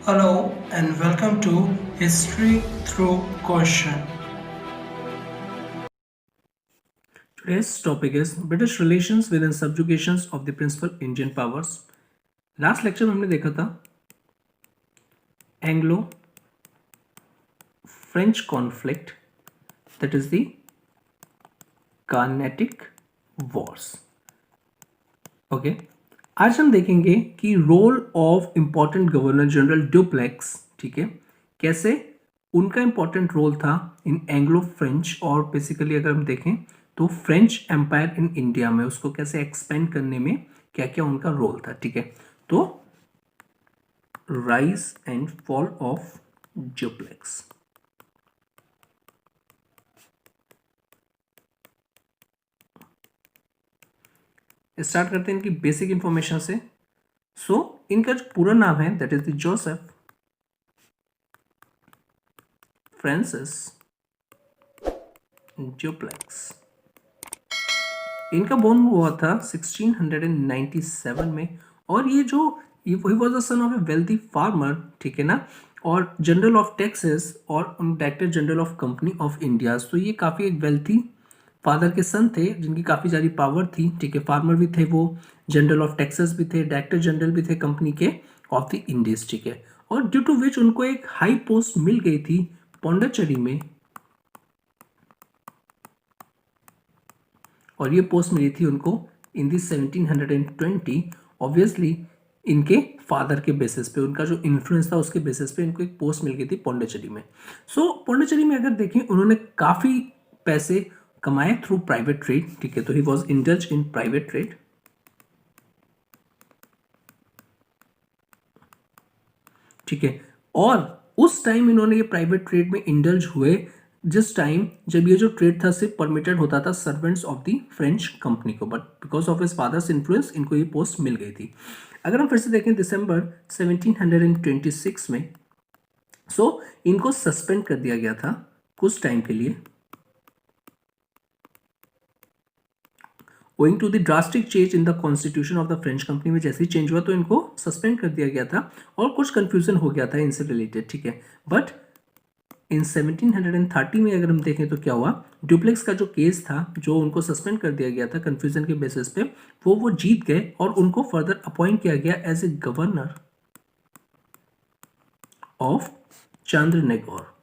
Hello and welcome to History Through Question. Today's topic is British relations within subjugations of the principal Indian powers. Last lecture में हमने देखा था Anglo French conflict, that is the Carnatic wars. Okay, आज हम देखेंगे कि role of important governor general Dupleix, ठीक है, कैसे उनका इंपॉर्टेंट रोल था इन एंग्लो फ्रेंच और बेसिकली अगर हम देखें तो फ्रेंच एम्पायर इन इंडिया में उसको कैसे एक्सपेंड करने में क्या क्या उनका रोल था. ठीक है, तो rise and fall of Dupleix. Start करते हैं इनकी बेसिक इंफॉर्मेशन से. सो इनका जो पूरा नाम है that is the Joseph Francis Dupleix. इनका बोर्न हुआ था 1697 में और ये जो he was the son of a wealthy farmer, ठीक है ना, और जनरल ऑफ टैक्सेस और director general of company of India. तो ये काफ़ी एक वेल्थी फादर के सन थे जिनकी काफ़ी सारी पावर थी. ठीक है, फार्मर भी थे वो, जनरल ऑफ टैक्सेस भी थे, डायरेक्टर जनरल भी थे कंपनी के ऑफ द इंडीज. ठीक है, और ड्यू टू विच उनको एक हाई पोस्ट मिल गई थी पौंडीचेरी में, और ये पोस्ट मिली थी उनको इन दी 1720. ऑब्वियसली इनके फादर के बेसिस पे, उनका जो इन्फ्लुएंस था उसके बेसिस पे इनको एक पोस्ट मिल गई थी पौंडीचेरी में. सो पौंडीचेरी में अगर देखें उन्होंने काफ़ी पैसे कमाए थ्रू प्राइवेट ट्रेड. ठीक है, तो he was indulge in private trade. ठीक है, और उस टाइम इन्होंने ये प्राइवेट ट्रेड में इंडल्ज हुए जिस टाइम जब ये जो ट्रेड था सिर्फ परमिटेड होता था servants of the French company को, but because of his father's influence इनको ये पोस्ट मिल गई थी. अगर हम फिर से देखें दिसंबर 1726 में, सो इनको सस्पेंड कर दिया गया था कुछ टाइम के लिए owing to the drastic change in the constitution of the French company में. जैसे ही चेंज हुआ तो इनको सस्पेंड कर दिया गया था और कुछ कंफ्यूजन हो गया था इनसे रिलेटेड. ठीक है, बट इन 1730 में अगर हम देखें तो क्या हुआ, ड्यूप्लेक्स का जो केस था जो उनको सस्पेंड कर दिया गया था कंफ्यूजन के बेसिस पे, वो जीत गए और उनको फर्दर अपॉइंट किया गया एज ए गवर्नर ऑफ चंद्रनगौर.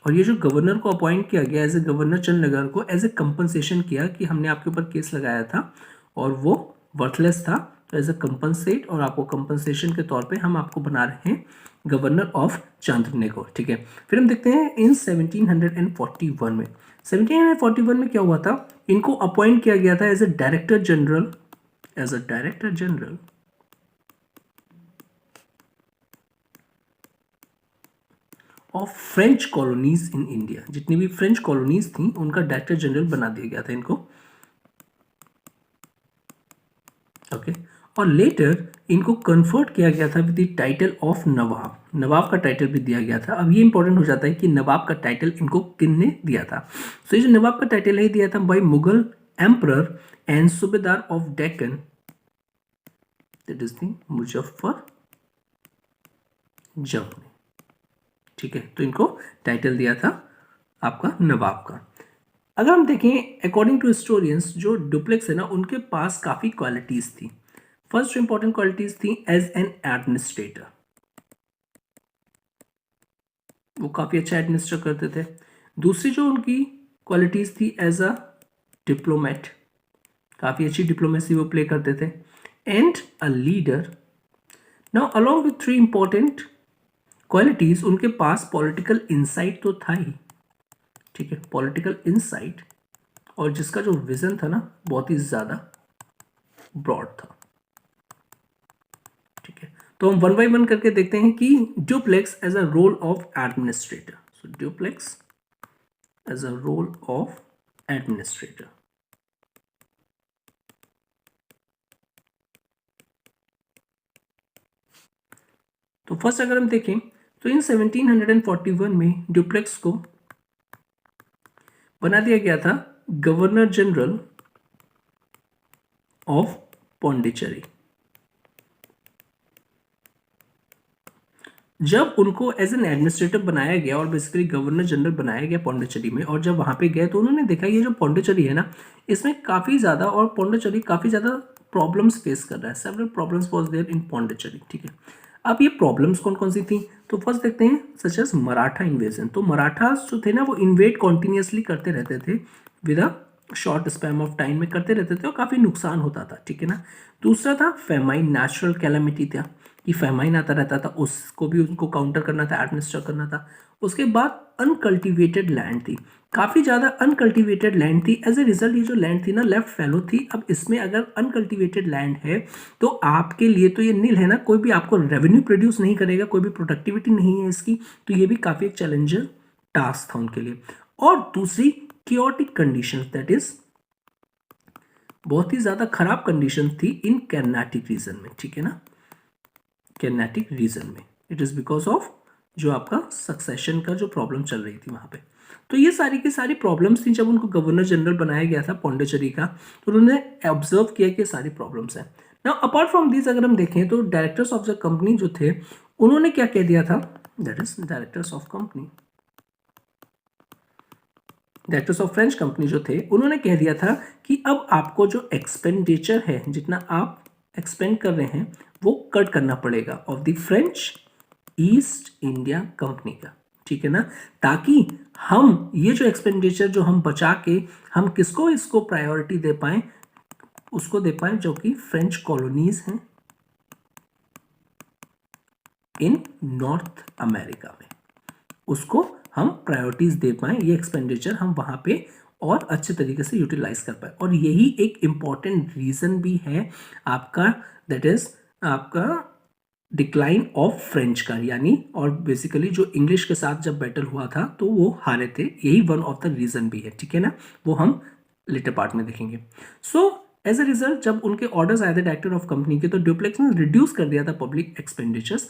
और ये जो गवर्नर को अपॉइंट किया गया एज ए गवर्नर चंद्रनगर को एज ए कंपनसेशन किया कि हमने आपके ऊपर केस लगाया था और वो वर्थलेस था, तो एज ए कंपनसेट और आपको कंपनसेशन के तौर पे हम आपको बना रहे हैं गवर्नर ऑफ चंद्रनगर. ठीक है, फिर हम देखते हैं इन 1741 में. 1741 में क्या हुआ था, इनको अपॉइंट किया गया था as a director general of French colonies in India. जितनी भी फ्रेंच कॉलोनीज थी उनका डायरेक्टर जनरल बना दिया गया था इनको. ओके, और लेटर इनको कन्फर्ट किया गया था विद द टाइटल ऑफ नवाब. नवाब का टाइटल भी दिया गया था. अब ये इंपॉर्टेंट हो जाता है कि नवाब का टाइटल इनको किसने दिया था. सो ये जो नवाब का टाइटल है दिया था बाय मुगल एम्परर एंड सूबेदार of Deccan, that is the Muzaffar जंग ने. ठीक है, तो इनको टाइटल दिया था आपका नवाब का. अगर हम देखें अकॉर्डिंग टू हिस्टोरियंस जो ड्यूप्लेक्स है ना उनके पास काफ़ी क्वालिटीज़ थी. फर्स्ट जो इंपॉर्टेंट क्वालिटीज़ थी एज एन एडमिनिस्ट्रेटर, वो काफ़ी अच्छा एडमिनिस्टर करते थे. दूसरी जो उनकी क्वालिटीज़ थी एज अ डिप्लोमेट, काफ़ी अच्छी डिप्लोमेसी वो प्ले करते थे. And a leader. Now along with three important qualities उनके पास पॉलिटिकल इंसाइट तो था ही. ठीक है, पॉलिटिकल इंसाइट, और जिसका जो विजन था ना बहुत ही ज़्यादा ब्रॉड था. ठीक है, तो हम वन बाय वन करके देखते हैं कि Dupleix as a role of administrator. So Dupleix as a role of administrator. तो फर्स्ट अगर हम देखें तो इन 1741 में ड्यूप्लेक्स को बना दिया गया था गवर्नर जनरल ऑफ पौंडीचेरी. जब उनको एज एन एडमिनिस्ट्रेटिव बनाया गया और बेसिकली गवर्नर जनरल बनाया गया पौंडीचेरी में, और जब वहाँ पे गए तो उन्होंने देखा ये जो पौंडीचेरी है ना, इसमें काफ़ी ज़्यादा, और पौंडीचेरी काफ़ी ज़्यादा प्रॉब्लम्स फेस कर रहा है। Several problems was there in Pondicherry, ठीक है। अब ये प्रॉब्लम्स कौन कौन सी थी, तो फर्स्ट देखते हैं सच एज मराठा इन्वेजन। तो मराठास जो थे ना वो इन्वेड कॉन्टिन्यूसली करते रहते थे, with a short span of time में करते रहते थे और काफ़ी नुकसान होता था, ठीक है ना। दूसरा था फेमाइन, नेचुरल कैलामिटी था कि फेमाइन आता रहता था, उसको भी उनको काउंटर करना था, एडमिनिस्टर करना था। उसके बाद अनकल्टिवेटेड लैंड थी, काफ़ी ज़्यादा अनकल्टिवेटेड लैंड थी। एज ए रिजल्ट ये जो लैंड थी ना लेफ्ट फैलो थी। अब इसमें अगर अनकल्टिवेटेड लैंड है तो आपके लिए तो ये नील है ना, कोई भी आपको रेवेन्यू प्रोड्यूस नहीं करेगा, कोई भी प्रोडक्टिविटी नहीं है इसकी, तो ये भी काफ़ी एक चैलेंजिंग टास्क था उनके लिए। और दूसरी chaotic कंडीशन, दैट इज बहुत ही ज़्यादा खराब कंडीशन थी इन कर्नाटिक रीजन में, ठीक है ना, कर्नाटिक रीजन में। इट इज़ बिकॉज ऑफ जो आपका सक्सेशन का जो प्रॉब्लम चल रही थी वहाँ पे। तो ये सारी की सारी प्रॉब्लम्स थी जब उनको गवर्नर जनरल बनाया गया था पौंडीचेरी का, तो उन्होंने ऑब्जर्व किया कि सारी प्रॉब्लम्स हैं। नाउ अपार्ट फ्रॉम दिस अगर हम देखें तो डायरेक्टर्स ऑफ द कंपनी जो थे उन्होंने क्या कह दिया था, that is directors of company, directors of French company जो थे उन्होंने कह दिया था कि अब आपको जो एक्सपेंडिचर है, जितना आप एक्सपेंड कर रहे हैं वो कट करना पड़ेगा of the French East India company का, ठीक है ना, ताकि हम ये जो एक्सपेंडिचर जो हम बचा के हम किसको इसको प्रायोरिटी दे पाए, उसको दे पाए जो कि फ्रेंच कॉलोनीज हैं इन नॉर्थ अमेरिका में, उसको हम प्रायोरिटीज दे पाए, ये एक्सपेंडिचर हम वहाँ पे और अच्छे तरीके से यूटिलाइज कर पाए। और यही एक इम्पॉर्टेंट रीज़न भी है आपका, दैट इज आपका डिक्लाइन ऑफ फ्रेंच का, यानी और बेसिकली जो इंग्लिश के साथ जब बैटल हुआ था तो वो हारे थे, यही वन ऑफ द रीज़न भी है, ठीक है ना, वो हम लेटर पार्ट में देखेंगे। सो एज ए रिजल्ट जब उनके ऑर्डर्स आए थे डायरेक्टर ऑफ कंपनी के, तो ड्यूप्लेक्स ने रिड्यूस कर दिया था public expenditures,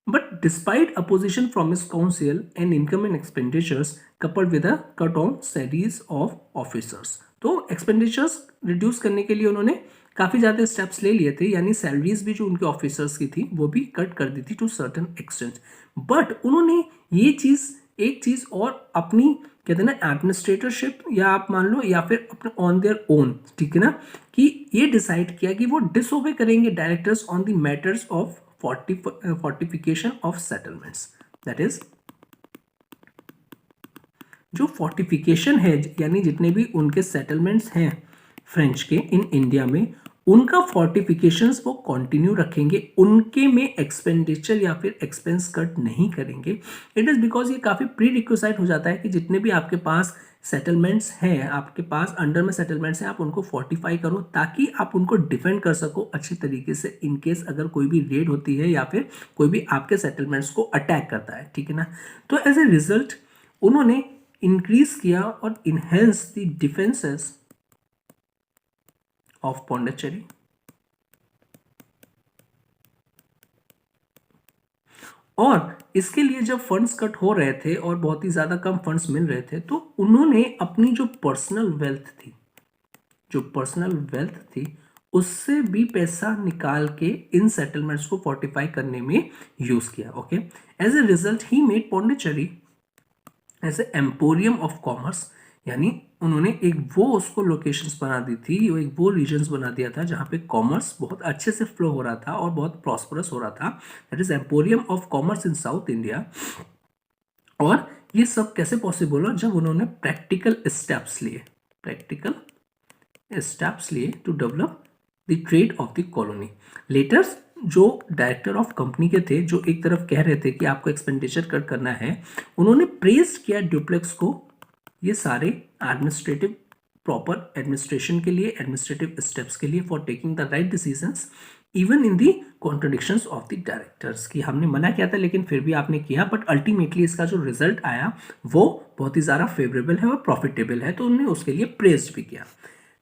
but despite opposition from his council and income and expenditures coupled with a cut on salaries of officers, तो एक्सपेंडिचर्स रिड्यूस करने के लिए उन्होंने काफ़ी ज़्यादा स्टेप्स ले लिए थे, यानी सैलरीज भी जो उनके ऑफिसर्स की थी वो भी कट कर दी थी टू सर्टन एक्सटेंट। बट उन्होंने ये चीज़, एक चीज़ और अपनी कहते हैं ना एडमिनिस्ट्रेटरशिप, या आप मान लो या फिर अपने ऑन देयर ओन, ठीक है ना, कि ये डिसाइड किया कि वो डिसओबे करेंगे directors on the matters of fortification of settlements. That is जो फोर्टिफिकेशन है, यानी जितने भी उनके सेटलमेंट्स हैं फ्रेंच के इन इंडिया में, उनका फोर्टिफिकेशंस वो कंटिन्यू रखेंगे, उनके में एक्सपेंडिचर या फिर एक्सपेंस कट नहीं करेंगे। इट इज़ बिकॉज ये काफ़ी प्री रिक्विसाइट हो जाता है कि जितने भी आपके पास सेटलमेंट्स हैं, आपके पास अंडर में सेटलमेंट्स हैं, आप उनको फोर्टिफाई करो ताकि आप उनको डिफेंड कर सको अच्छी तरीके से इन केस अगर कोई भी रेड होती है या फिर कोई भी आपके सेटलमेंट्स को अटैक करता है, ठीक है ना। तो एज ए रिजल्ट उन्होंने इंक्रीज किया और enhance the defences of Pondicherry. और इसके लिए जब फंड्स कट हो रहे थे और बहुत ही ज़्यादा कम फंड्स मिल रहे थे, तो उन्होंने अपनी जो पर्सनल वेल्थ थी, जो पर्सनल वेल्थ थी उससे भी पैसा निकाल के इन सेटलमेंट्स को फोर्टिफाई करने में यूज किया। Okay, as a result he made Pondicherry as a emporium of commerce, यानी उन्होंने एक वो उसको लोकेशंस बना दी थी, एक वो रीजन्स बना दिया था जहाँ पे कॉमर्स बहुत अच्छे से फ्लो हो रहा था और बहुत प्रॉस्परस हो रहा था। That is emporium of commerce in South India. और ये सब कैसे पॉसिबल हो, जब उन्होंने प्रैक्टिकल स्टेप्स लिए, प्रैक्टिकल स्टेप्स लिए to develop the trade of the colony. Later जो डायरेक्टर ऑफ कंपनी के थे, जो एक तरफ कह रहे थे कि आपको एक्सपेंडिचर कट करना है, उन्होंने प्रेज किया ड्यूप्लेक्स को ये सारे एडमिनिस्ट्रेटिव प्रॉपर एडमिनिस्ट्रेशन के लिए, एडमिनिस्ट्रेटिव स्टेप्स के लिए, for taking the right decisions even in the contradictions of the directors, की हमने मना किया था लेकिन फिर भी आपने किया, बट अल्टीमेटली इसका जो रिजल्ट आया वो बहुत ही ज़्यादा फेवरेबल है और प्रॉफिटेबल है, तो उन्होंने उसके लिए प्रेज भी किया।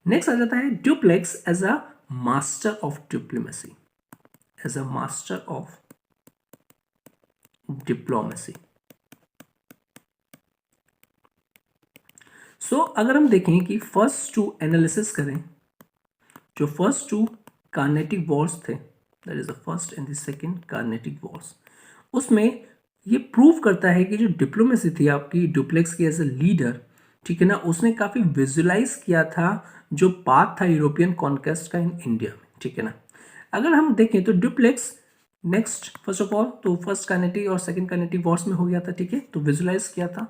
नेक्स्ट आ जाता है Dupleix as a master of diplomacy, as a master of diplomacy. So अगर हम देखें कि फर्स्ट टू एनालिसिस करें, जो फर्स्ट टू कार्नेटिक वॉर्स थे, that is the first and the second Carnatic wars, उसमें ये प्रूव करता है कि जो डिप्लोमेसी थी आपकी डुप्लेक्स की एज ए लीडर, ठीक है ना, उसने काफ़ी विजुलाइज किया था जो पाथ था यूरोपियन कॉन्क्वेस्ट का इन इंडिया में, ठीक है ना। अगर हम देखें तो duplex next first of all तो फर्स्ट काइनेटिक और सेकंड काइनेटिक वॉर्स में हो गया था, ठीक है, तो विजुलाइज किया था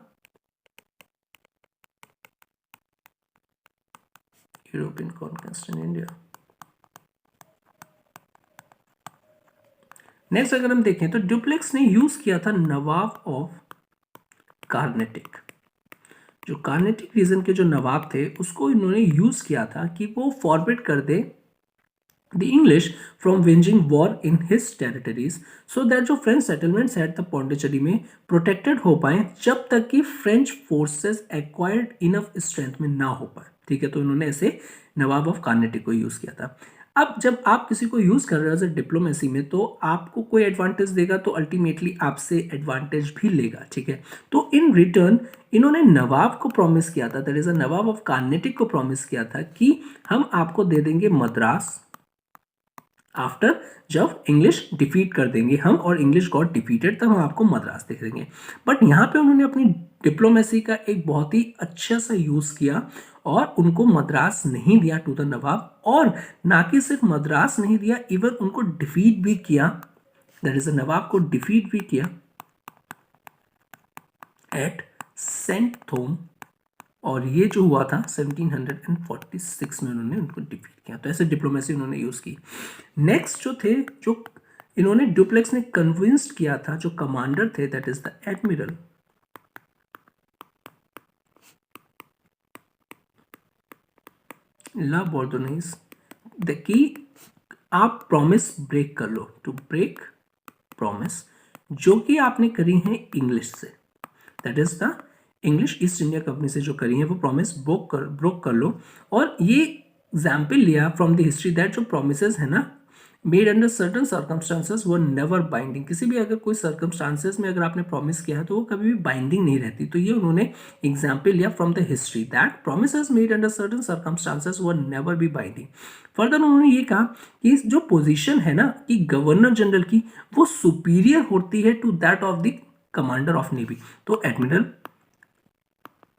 European conquest in India. Next अगर हम देखें तो डुप्लेक्स ने यूज किया था नवाब ऑफ कार्नेटिक। जो कार्नेटिक रीजन के जो नवाब थे उसको इन्होंने यूज किया था कि वो फॉरबिड कर दे the English from waging war in his territories, so that जो फ्रेंच सेटलमेंट्स है तब पौंडीचेरी में प्रोटेक्टेड हो पाए जब तक कि French forces acquired enough strength में ना हो पाए, ठीक है। तो इन्होंने ऐसे नवाब ऑफ कार्नेटिक को यूज किया था। अब जब आप किसी को यूज कर रहे हो डिप्लोमेसी में तो आपको कोई एडवांटेज देगा तो अल्टीमेटली आपसे एडवांटेज भी लेगा, ठीक है। तो इन रिटर्न इन्होंने नवाब को प्रॉमिस किया था, that is a Nawab of Carnatic को प्रॉमिस किया था कि हम आपको दे देंगे मद्रास आफ्टर, जब इंग्लिश डिफीट कर देंगे हम और इंग्लिश गॉट डिफीटेड तब हम आपको मद्रास दे देंगे। बट यहाँ पे उन्होंने अपनी डिप्लोमेसी का एक बहुत ही अच्छा सा यूज किया और उनको मद्रास नहीं दिया टू द नवाब, और ना कि सिर्फ मद्रास नहीं दिया, इवन उनको डिफीट भी किया, दैट इज नवाब को डिफीट भी किया एट सेंट थोम। और ये जो हुआ था 1746 में उन्होंने उनको डिफीट किया। तो ऐसे डिप्लोमेसी उन्होंने यूज की। नेक्स्ट जो थे, जो इन्होंने डुप्लेक्स ने कन्विंस्ड किया था जो कमांडर थे, दैट इज द एडमिरल ला बोर्डोनिस, कि आप प्रॉमिस ब्रेक कर लो, टू ब्रेक प्रॉमिस जो कि आपने करी है इंग्लिश से, that is the English east India company से जो करी है वो प्रॉमिस ब्रोक कर लो। और ये एग्जाम्पल लिया फ्रॉम द हिस्ट्री दैट जो प्रोमिसेस है ना मेड अंडर सर्टन सर्कमस्टांसेस वो नेवर बाइंडिंग, किसी भी अगर कोई सर्कमस्टांसेस में अगर आपने प्रॉमिस किया है तो वो कभी भी बाइंडिंग नहीं रहती। तो ये उन्होंने एग्जाम्पल लिया from the history that promises made under certain circumstances वो नेवर बी बाइंडिंग। फर्दर उन्होंने ये कहा कि जो पोजीशन है ना कि गवर्नर जनरल की वो सुपीरियर होती है to that of the commander of navy. तो एडमिरल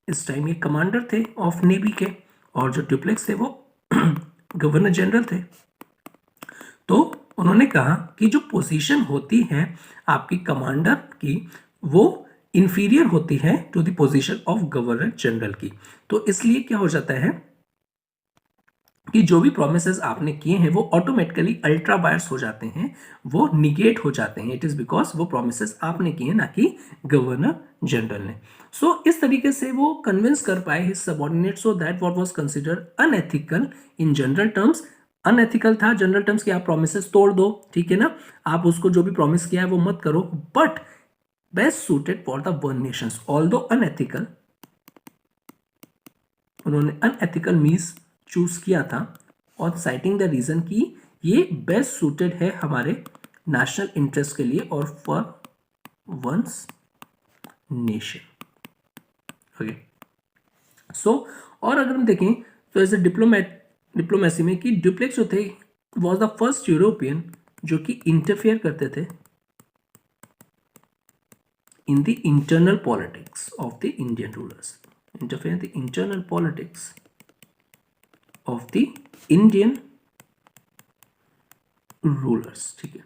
इस टाइम ये कमांडर थे ऑफ नेवी के और जो डुप्लेक्स थे वो गवर्नर जनरल थे। तो उन्होंने कहा कि जो पोजीशन होती है आपकी कमांडर की वो इंफीरियर होती है to the position of governor general की। तो इसलिए क्या हो जाता है कि जो भी प्रोमिसेस आपने किए हैं वो ऑटोमेटिकली अल्ट्रा वायर्स हो जाते हैं, वो निगेट हो जाते हैं। इट इज बिकॉज वो प्रोमिसेस आपने किए ना कि गवर्नर जनरल ने। सो इस तरीके से वो कन्विंस कर पाए his subordinate so that what was considered unethical in general terms. Unethical था जनरल टर्म्स कि आप प्रोमिसेस तोड़ दो, ठीक है ना, आप उसको जो भी प्रॉमिस किया है वो मत करो, but best suited for the one Nations although unethical, उन्होंने अनएथिकल मीन्स चूज किया था और साइटिंग द रीजन कि ये बेस्ट सूटेड है हमारे नेशनल इंटरेस्ट के लिए और फॉर वंस नेशन। ओके, सो और अगर हम देखें तो एज ए डिप्लोमेसी में कि डुप्लेक्स जो थे वॉज द फर्स्ट यूरोपियन जो कि इंटरफेयर करते थे in the internal politics of the Indian rulers, interfere in the internal politics of the Indian rulers, ठीक है।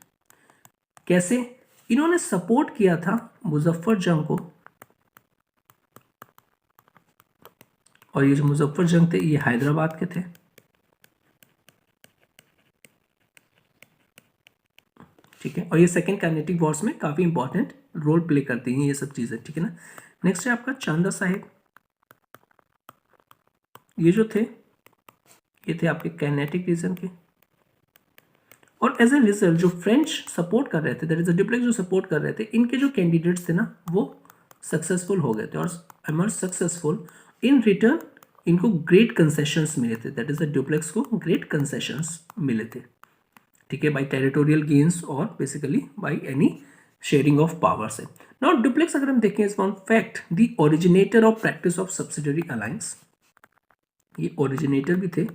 कैसे इन्होंने सपोर्ट किया था मुजफ्फर जंग को, और ये जो मुजफ्फर जंग थे ये हैदराबाद के थे, ठीक है। और ये सेकेंड कार्नेटिक वॉर्स में काफी इंपॉर्टेंट रोल प्ले करती हैं ये सब चीजें, ठीक है ना। नेक्स्ट है आपका चांदा साहिब। ये जो थे ये थे आपके कैनेटिक रीजन के, और एज ए रिजल्ट जो फ्रेंच सपोर्ट कर रहे थे, दैट इज डुप्लेक्स जो सपोर्ट कर रहे थे, इनके जो कैंडिडेट्स थे ना वो सक्सेसफुल हो गए थे और एमर्ज सक्सेसफुल। इन रिटर्न इनको ग्रेट कंसेशंस मिले थे, दैट इज द डुप्लेक्स को ग्रेट कंसेशंस मिले थे, ठीक है, बाय टेरिटोरियल गेन्स और basically by any sharing of power से। नाउ डुप्लेक्स अगर हम देखें is one fact the originator of practice of subsidiary alliance, ये ओरिजिनेटर भी थे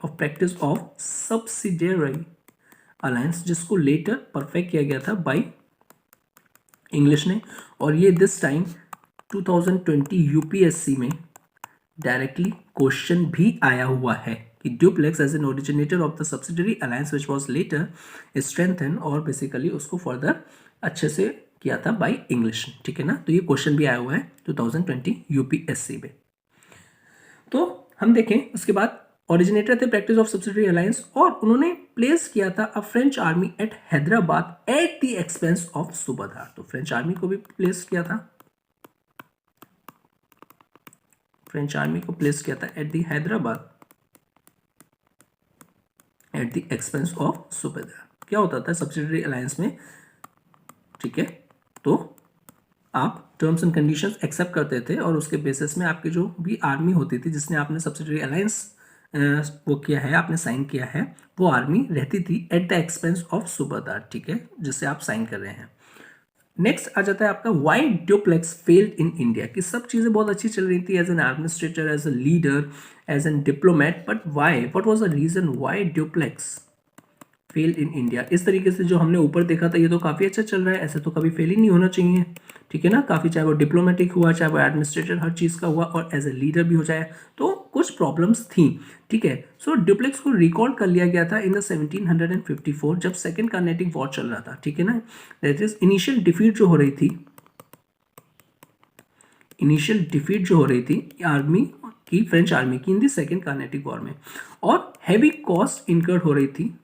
of practice of subsidiary alliance, जिसको लेटर परफेक्ट किया गया था बाय इंग्लिश ने। और ये दिस टाइम 2020 यूपीएससी में डायरेक्टली क्वेश्चन भी आया हुआ है कि Dupleix as an originator of the subsidiary alliance which was later strengthen, और बेसिकली उसको फर्दर अच्छे से किया था बाय इंग्लिश, ठीक है ना। तो ये क्वेश्चन भी आया हुआ है 2020 यूपीएससी में। तो हम देखें उसके बाद ओरिजिनेटर थे प्रैक्टिस ऑफ सब्सिडरी अलायंस, और उन्होंने प्लेस किया था a French army at Hyderabad at the expense of subahdar. तो फ्रेंच आर्मी को भी प्लेस किया था, फ्रेंच आर्मी को प्लेस किया था at the Hyderabad at the expense of subahdar. क्या होता था सब्सिडरी अलायंस में, ठीक है, तो आप टर्म्स एंड कंडीशंस एक्सेप्ट करते थे और उसके बेसिस में आपकी जो भी आर्मी होती थी जिसने आपने सब्सिडरी अलायंस वो किया है, आपने साइन किया है, वो आर्मी रहती थी एट द एक्सपेंस ऑफ सूबादार, ठीक है, जिससे आप साइन कर रहे हैं। नेक्स्ट आ जाता है आपका why Dupleix failed in India, कि सब चीज़ें बहुत अच्छी चल रही थी as an administrator, as a leader, as an diplomat, but why, what was the reason why Dupleix fail in India. इस तरीके से जो हमने ऊपर देखा था ये तो काफ़ी अच्छा चल रहा है, ऐसे तो कभी फेल ही नहीं होना चाहिए, ठीक है ना। काफ़ी, चाहे वो डिप्लोमेटिक हुआ, चाहे वो एडमिनिस्ट्रेटर, हर चीज़ का हुआ, और एज ए लीडर भी हो जाए, तो कुछ प्रॉब्लम्स थी, ठीक है। सो ड्यूप्लेक्स को रिकॉल कर लिया गया था इन द 1754 जब सेकेंड कार्नेटिक वॉर चल रहा था, ठीक है ना। दैट इज इनिशियल डिफीट जो हो रही थी, इनिशियल डिफीट जो हो रही थी आर्मी की, फ्रेंच आर्मी की in the second Carnatic war में, और हैवी कॉस्ट इनकर्ड हो रही थी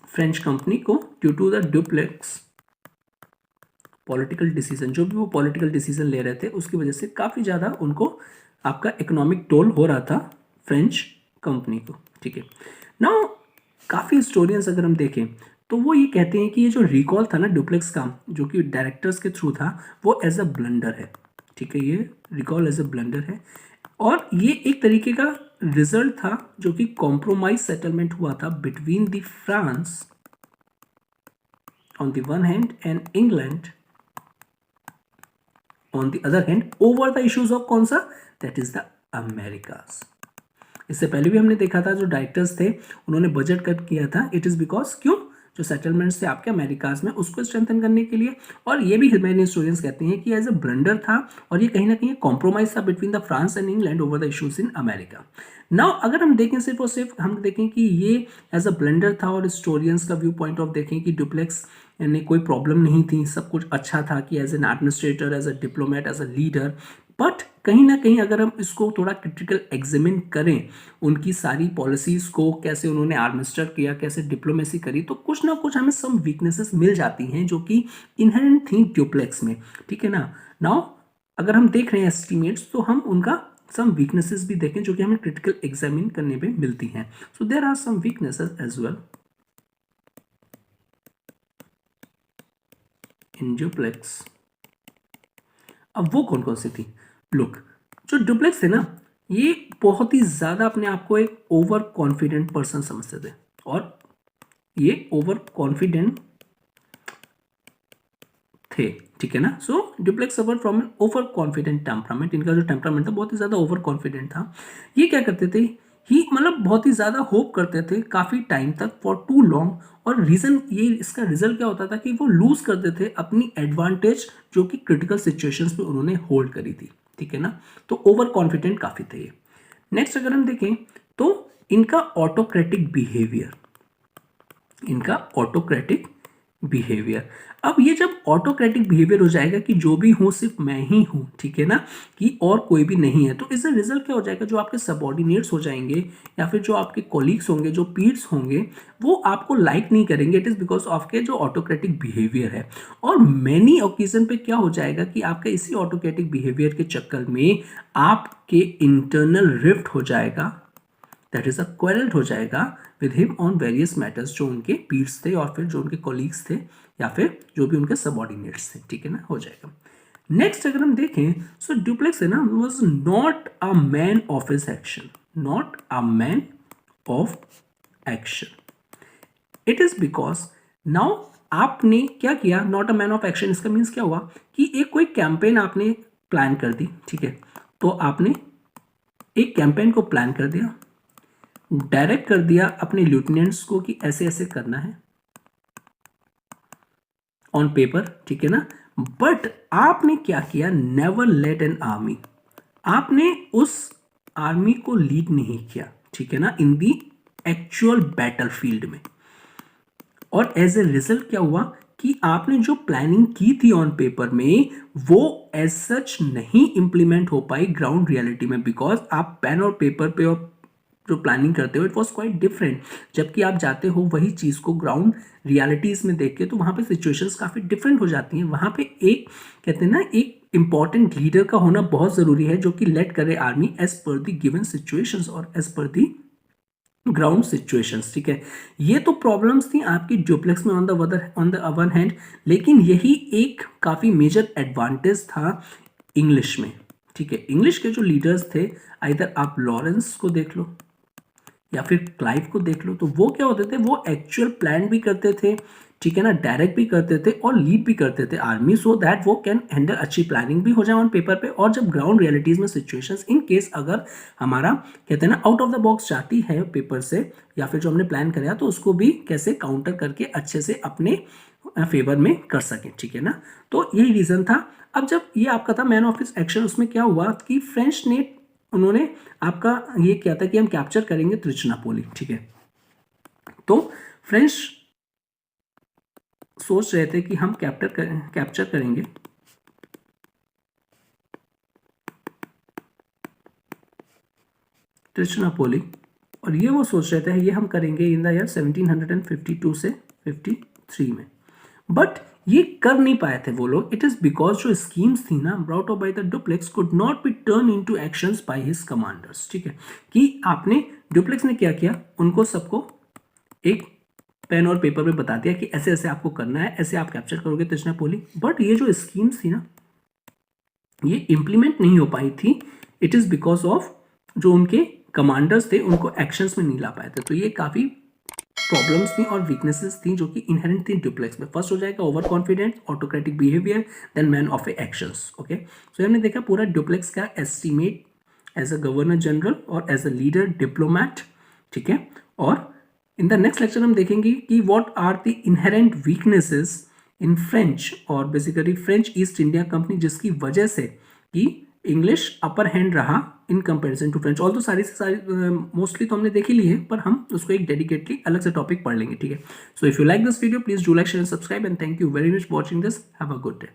फ्रेंच कंपनी को due to the Dupleix political decision. जो भी वो पॉलिटिकल डिसीजन ले रहे थे उसकी वजह से काफ़ी ज़्यादा उनको आपका इकोनॉमिक टोल हो रहा था फ्रेंच कंपनी को, ठीक है। नाउ काफ़ी हिस्टोरियंस अगर हम देखें तो वो ये कहते हैं कि ये जो रिकॉल था ना ड्यूप्लेक्स का, जो कि डायरेक्टर्स के थ्रू था, वो एज अ ब्लंडर है, ठीक है, ये रिकॉल एज अ ब्लंडर है, और ये एक तरीके का रिजल्ट था जो कि कॉम्प्रोमाइज सेटलमेंट हुआ था between the France on the one hand and England on the other hand over the issues of कौन सा, दैट इज द अमेरिकाज। इससे पहले भी हमने देखा था जो डायरेक्टर्स थे उन्होंने बजट कट किया था, इट इज बिकॉज क्यों, जो सेटलमेंट्स थे आपके अमेरिकाज में उसको स्ट्रेंथन करने के लिए, और ये भी ह्यूमैनियन हिस्टोरियंस कहते हैं कि एज अ ब्लंडर था, और ये कहीं ना कहीं कॉम्प्रोमाइज था between the France and England over the issues in America. Now अगर हम देखें सिर्फ और सिर्फ हम देखें कि ये एज अ ब्लंडर था, और हिस्टोरियंस का व्यू पॉइंट ऑफ देखें कि ड्यूप्लेक्स ने कोई प्रॉब्लम नहीं थी, सब कुछ अच्छा था कि as an administrator, as a diplomat, as a leader, but कहीं ना कहीं अगर हम इसको थोड़ा क्रिटिकल एग्जामिन करें उनकी सारी पॉलिसीज़ को, कैसे उन्होंने एडमिनिस्टर किया, कैसे डिप्लोमेसी करी, तो कुछ ना कुछ हमें सम वीकनेसेस मिल जाती हैं जो कि इनहेरेंट थी ड्यूप्लेक्स में, ठीक है ना। नाउ अगर हम देख रहे हैं एस्टिमेट्स तो हम उनका सम वीकनेसेस भी देखें जो कि हमें क्रिटिकल एग्जामिन करने में मिलती हैं। So there are some weaknesses as well in Dupleix. अब वो कौन कौन सी थी, लुक, जो ड्यूप्लेक्स थे ना ये बहुत ही ज़्यादा अपने आप को एक ओवर कॉन्फिडेंट पर्सन समझते थे, और ये ओवर कॉन्फिडेंट थे, ठीक है ना। So Dupleix suffer from an over confident temperament, इनका जो टेम्परामेंट था बहुत ही ज़्यादा ओवर कॉन्फिडेंट था। ये क्या करते थे, ही मतलब बहुत ही ज़्यादा होप करते थे काफ़ी टाइम तक फॉर टू लॉन्ग, और रीज़न ये इसका रिजल्ट क्या होता था कि वो लूज करते थे अपनी एडवांटेज जो कि क्रिटिकल सिचुएशंस में उन्होंने होल्ड करी थी, ठीक है ना। तो ओवर कॉन्फिडेंट काफ़ी थे ये। नेक्स्ट अगर हम देखें तो इनका ऑटोक्रेटिक बिहेवियर, इनका ऑटोक्रेटिक बिहेवियर। अब ये जब ऑटोक्रेटिक बिहेवियर हो जाएगा कि जो भी हूँ सिर्फ मैं ही हूँ, ठीक है ना, कि और कोई भी नहीं है, तो इससे रिजल्ट क्या हो जाएगा, जो आपके सबॉर्डिनेट्स हो जाएंगे या फिर जो आपके कॉलीग्स होंगे, जो पीर्स होंगे, वो आपको लाइक नहीं करेंगे, इट इज़ बिकॉज ऑफ के जो ऑटोक्रेटिक बिहेवियर है। और मैनी ओकेजन पे क्या हो जाएगा कि आपके इसी ऑटोक्रेटिक बिहेवियर के चक्कर में आपके इंटरनल रिफ्ट हो जाएगा, दैट इज अ क्वेरल हो जाएगा with him on various matters, जो उनके पीर्स थे और फिर जो उनके कॉलीग्स थे या फिर जो भी उनके सबॉर्डिनेट्स थे, ठीक है ना, हो जाएगा। नेक्स्ट अगर हम देखें सो ड्यूप्लेक्स है ना was not a man of his action, not a man of action, it is because now आपने क्या किया, not a man of action, इसका मीन्स क्या हुआ कि एक कोई कैंपेन आपने प्लान कर दी, ठीक है, तो आपने एक कैंपेन को प्लान कर दिया, डायरेक्ट कर दिया अपने लेफ्टिनेंट्स को कि ऐसे ऐसे करना है ऑन पेपर, ठीक है ना। बट आपने क्या किया, नेवर लेट एन आर्मी, आपने उस आर्मी को लीड नहीं किया, ठीक है ना, इन दी एक्चुअल बैटल फील्ड में। और एज ए रिजल्ट क्या हुआ कि आपने जो प्लानिंग की थी ऑन पेपर में वो एज सच नहीं इंप्लीमेंट हो पाई ग्राउंड रियलिटी में, बिकॉज आप पेन और पेपर पे और जो प्लानिंग करते हो इट वॉज क्वाइट डिफरेंट। जबकि आप जाते हो वही चीज़ को ग्राउंड रियलिटीज़ में देख के तो वहाँ पे सिचुएशंस काफ़ी डिफरेंट हो जाती हैं। वहाँ पे एक कहते हैं ना एक इंपॉर्टेंट लीडर का होना बहुत ज़रूरी है जो कि लेड करे army as per the given situations और as per the ground situations, ठीक है। ये तो प्रॉब्लम्स थी आपकी ड्यूप्लेक्स में ऑन द अदर हैंड, लेकिन यही एक काफ़ी मेजर एडवांटेज था इंग्लिश में, ठीक है। इंग्लिश के जो लीडर्स थे, आइदर आप लॉरेंस को देख लो या फिर क्लाइव को देख लो, तो वो क्या होते थे, वो एक्चुअल प्लान भी करते थे, ठीक है ना, डायरेक्ट भी करते थे और लीड भी करते थे आर्मी, सो दैट वो कैन हैंडल, अच्छी प्लानिंग भी हो जाए ऑन पेपर पे। और जब ग्राउंड रियलिटीज में सिचुएशंस इन केस अगर हमारा कहते हैं ना आउट ऑफ द बॉक्स जाती है पेपर से या फिर जो हमने प्लान कराया, तो उसको भी कैसे काउंटर करके अच्छे से अपने फेवर में कर सकें, ठीक है ना। तो यही रीज़न था। अब जब ये आपका था मैन ऑफ एक्शन, उसमें क्या हुआ कि फ्रेंच ने उन्होंने आपका ये क्या था कि हम कैप्चर करेंगे त्रिचनापोली, ठीक है। तो फ्रेंच सोच रहे थे कि हम कैप्चर करेंगे त्रिचनापोली, और ये वो सोच रहे थे ये हम करेंगे इन द ईयर 1752 से 53 में। बट ये कर नहीं पाए थे वो लोग। इट इज बिकॉज जो स्कीम्स थी ना brought up by the duplex could not be turn into actions by his commanders, ठीक है। कि आपने डुप्लेक्स ने क्या किया, उनको सबको एक पेन और पेपर पे बता दिया कि ऐसे ऐसे आपको करना है, ऐसे आप कैप्चर करोगे त्रिचनापोली। बट ये जो स्कीम्स थी ना ये इम्प्लीमेंट नहीं हो पाई थी। इट इज बिकॉज ऑफ जो उनके कमांडर्स थे उनको एक्शंस में नहीं ला पाए थे। तो ये काफ़ी प्रॉब्लम्स थी और वीकनेसेस थी जो कि इनहेरेंट थी डुप्लेक्स में। फर्स्ट हो जाएगा over confident, autocratic behaviour, then man of a actions, okay. So हमने देखा पूरा डुप्लेक्स का estimate as a governor general और एज अ लीडर डिप्लोमैट, ठीक है। और इन द नेक्स्ट लेक्चर हम देखेंगे कि what are the inherent weaknesses in French और basically French East India Company, जिसकी वजह से कि इंग्लिश अपर हैंड रहा in comparison to French. All तो सारी से सारी मोस्टली तो हमने देख ही ली है, पर हम उसको एक डेडिकेटली अलग से टॉपिक पढ़ लेंगे, ठीक है। So if you like this video please do like share and subscribe and thank you very much watching this. Have a good day.